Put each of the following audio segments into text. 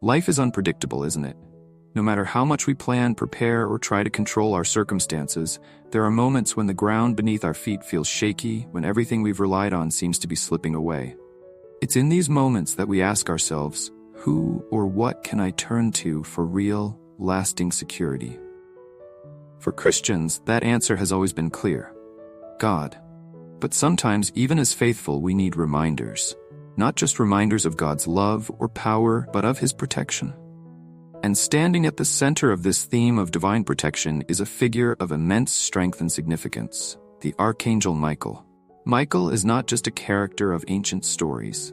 Life is unpredictable, isn't it? No matter how much we plan, prepare, or try to control our circumstances, there are moments when the ground beneath our feet feels shaky, when everything we've relied on seems to be slipping away. It's in these moments that we ask ourselves, who or what can I turn to for real, lasting security? For Christians, that answer has always been clear: God. But sometimes, even as faithful, we need reminders. Not just reminders of God's love or power, but of His protection. And standing at the center of this theme of divine protection is a figure of immense strength and significance, the Archangel Michael. Michael is not just a character of ancient stories.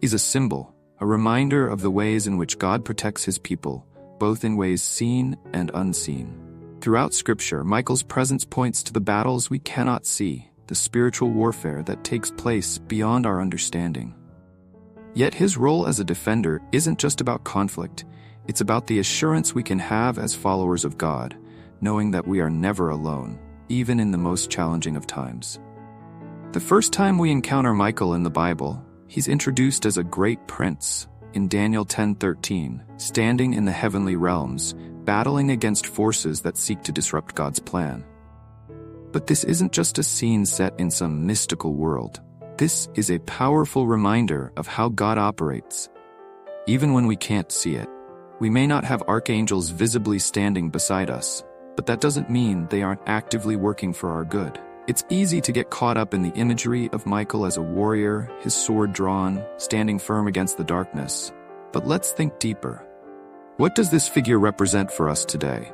He's a symbol, a reminder of the ways in which God protects His people, both in ways seen and unseen. Throughout Scripture, Michael's presence points to the battles we cannot see, the spiritual warfare that takes place beyond our understanding. Yet his role as a defender isn't just about conflict. It's about the assurance we can have as followers of God, knowing that we are never alone, even in the most challenging of times. The first time we encounter Michael in the Bible, he's introduced as a great prince in Daniel 10:13, standing in the heavenly realms, battling against forces that seek to disrupt God's plan. But this isn't just a scene set in some mystical world. This is a powerful reminder of how God operates. Even when we can't see it, we may not have archangels visibly standing beside us, but that doesn't mean they aren't actively working for our good. It's easy to get caught up in the imagery of Michael as a warrior, his sword drawn, standing firm against the darkness. But let's think deeper. What does this figure represent for us today?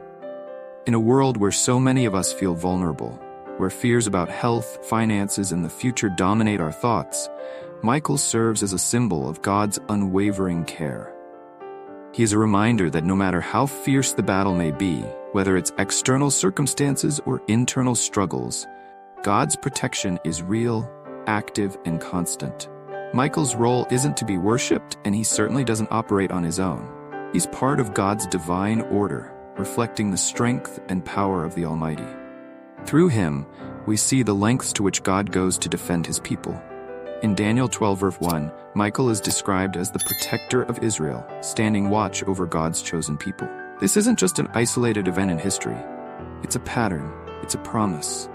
In a world where so many of us feel vulnerable, where fears about health, finances, and the future dominate our thoughts, Michael serves as a symbol of God's unwavering care. He is a reminder that no matter how fierce the battle may be, whether it's external circumstances or internal struggles, God's protection is real, active, and constant. Michael's role isn't to be worshipped, and he certainly doesn't operate on his own. He's part of God's divine order, reflecting the strength and power of the Almighty. Through him, we see the lengths to which God goes to defend His people. In Daniel 12 verse 1, Michael is described as the protector of Israel, standing watch over God's chosen people. This isn't just an isolated event in history. It's a pattern. It's a promise.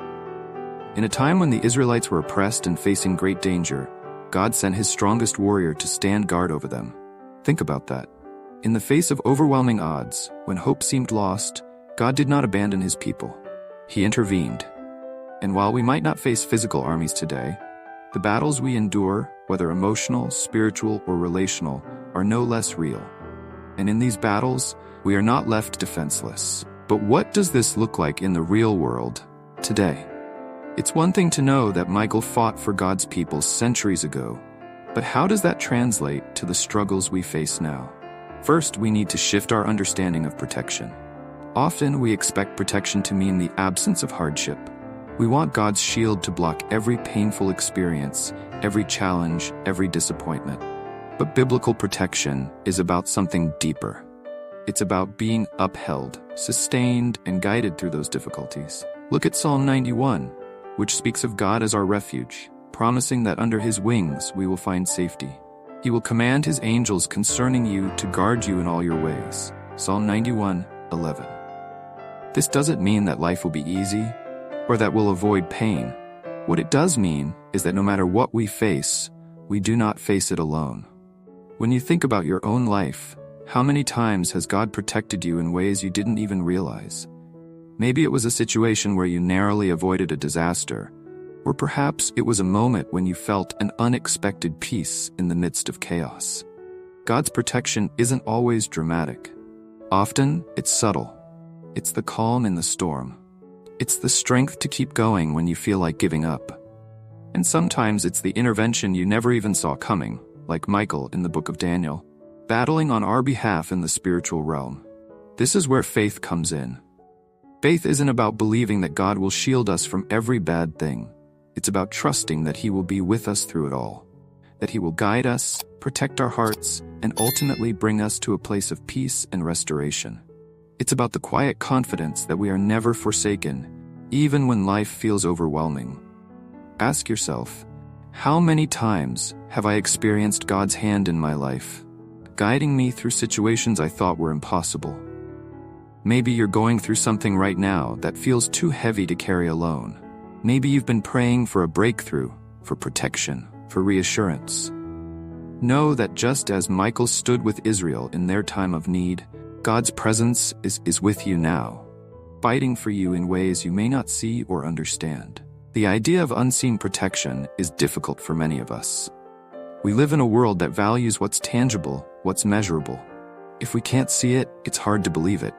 In a time when the Israelites were oppressed and facing great danger, God sent His strongest warrior to stand guard over them. Think about that. In the face of overwhelming odds, when hope seemed lost, God did not abandon His people. He intervened. And while we might not face physical armies today, the battles we endure, whether emotional, spiritual, or relational, are no less real. And in these battles, we are not left defenseless. But what does this look like in the real world today? It's one thing to know that Michael fought for God's people centuries ago, but how does that translate to the struggles we face now? First, we need to shift our understanding of protection. Often, we expect protection to mean the absence of hardship. We want God's shield to block every painful experience, every challenge, every disappointment. But biblical protection is about something deeper. It's about being upheld, sustained, and guided through those difficulties. Look at Psalm 91, which speaks of God as our refuge, promising that under His wings we will find safety. He will command His angels concerning you to guard you in all your ways. Psalm 91:11. This doesn't mean that life will be easy, or that we'll avoid pain. What it does mean is that no matter what we face, we do not face it alone. When you think about your own life, how many times has God protected you in ways you didn't even realize? Maybe it was a situation where you narrowly avoided a disaster, or perhaps it was a moment when you felt an unexpected peace in the midst of chaos. God's protection isn't always dramatic. Often, it's subtle. It's the calm in the storm. It's the strength to keep going when you feel like giving up. And sometimes it's the intervention you never even saw coming, like Michael in the book of Daniel, battling on our behalf in the spiritual realm. This is where faith comes in. Faith isn't about believing that God will shield us from every bad thing. It's about trusting that He will be with us through it all, that He will guide us, protect our hearts, and ultimately bring us to a place of peace and restoration. It's about the quiet confidence that we are never forsaken, even when life feels overwhelming. Ask yourself, how many times have I experienced God's hand in my life? guiding me through situations I thought were impossible. Maybe you're going through something right now that feels too heavy to carry alone. Maybe you've been praying for a breakthrough, for protection, for reassurance. Know that just as Michael stood with Israel in their time of need, God's presence is with you now, fighting for you in ways you may not see or understand. The idea of unseen protection is difficult for many of us. We live in a world that values what's tangible, what's measurable. If we can't see it, it's hard to believe it.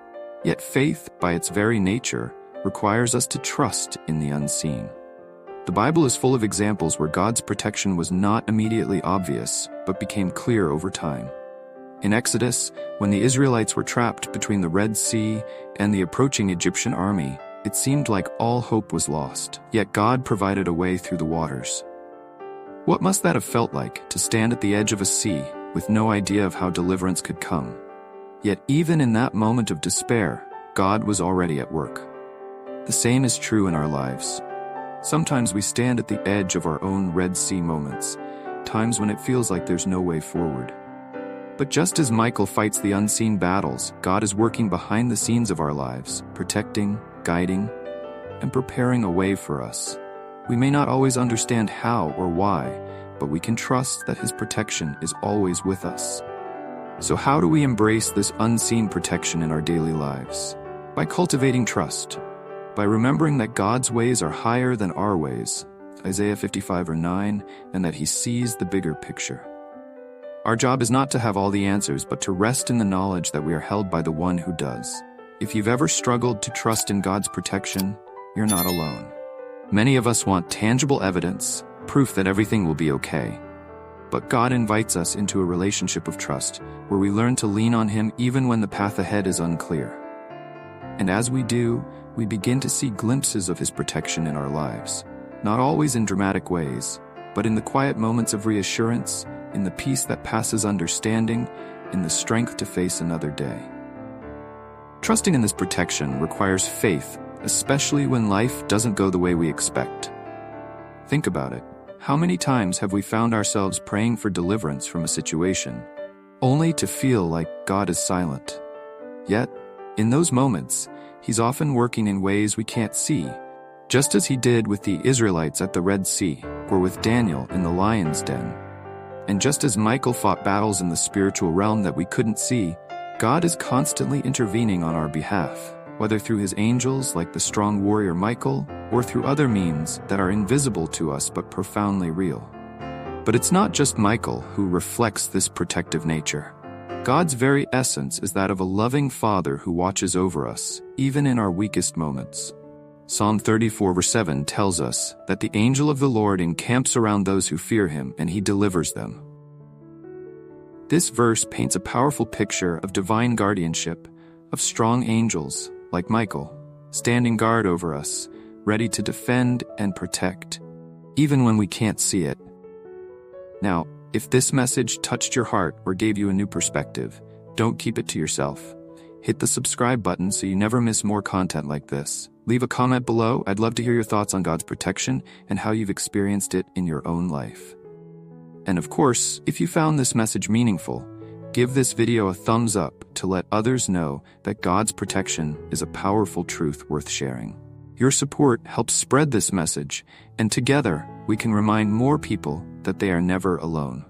Yet faith, by its very nature, requires us to trust in the unseen. The Bible is full of examples where God's protection was not immediately obvious, but became clear over time. In Exodus, when the Israelites were trapped between the Red Sea and the approaching Egyptian army, it seemed like all hope was lost, yet God provided a way through the waters. What must that have felt like, to stand at the edge of a sea, with no idea of how deliverance could come? Yet even in that moment of despair, God was already at work. The same is true in our lives. Sometimes we stand at the edge of our own Red Sea moments, times when it feels like there's no way forward. But just as Michael fights the unseen battles, God is working behind the scenes of our lives, protecting, guiding, and preparing a way for us. We may not always understand how or why, but we can trust that His protection is always with us. So how do we embrace this unseen protection in our daily lives? By cultivating trust, by remembering that God's ways are higher than our ways, Isaiah 55:9, and that He sees the bigger picture. Our job is not to have all the answers, but to rest in the knowledge that we are held by the One who does. If you've ever struggled to trust in God's protection, you're not alone. Many of us want tangible evidence, proof that everything will be okay. But God invites us into a relationship of trust, where we learn to lean on Him even when the path ahead is unclear. And as we do, we begin to see glimpses of His protection in our lives, not always in dramatic ways, but in the quiet moments of reassurance, in the peace that passes understanding, in the strength to face another day. Trusting in this protection requires faith, especially when life doesn't go the way we expect. Think about it. How many times have we found ourselves praying for deliverance from a situation, only to feel like God is silent? Yet, in those moments, He's often working in ways we can't see, just as He did with the Israelites at the Red Sea, or with Daniel in the lion's den. And just as Michael fought battles in the spiritual realm that we couldn't see, God is constantly intervening on our behalf, whether through His angels like the strong warrior Michael, or through other means that are invisible to us but profoundly real. But it's not just Michael who reflects this protective nature. God's very essence is that of a loving Father who watches over us, even in our weakest moments. Psalm 34:7 tells us that the angel of the Lord encamps around those who fear Him, and He delivers them. This verse paints a powerful picture of divine guardianship, of strong angels, like Michael, standing guard over us, ready to defend and protect, even when we can't see it. Now, if this message touched your heart or gave you a new perspective, don't keep it to yourself. Hit the subscribe button so you never miss more content like this. Leave a comment below. I'd love to hear your thoughts on God's protection and how you've experienced it in your own life. And of course, if you found this message meaningful, give this video a thumbs up to let others know that God's protection is a powerful truth worth sharing. Your support helps spread this message, and together we can remind more people that they are never alone.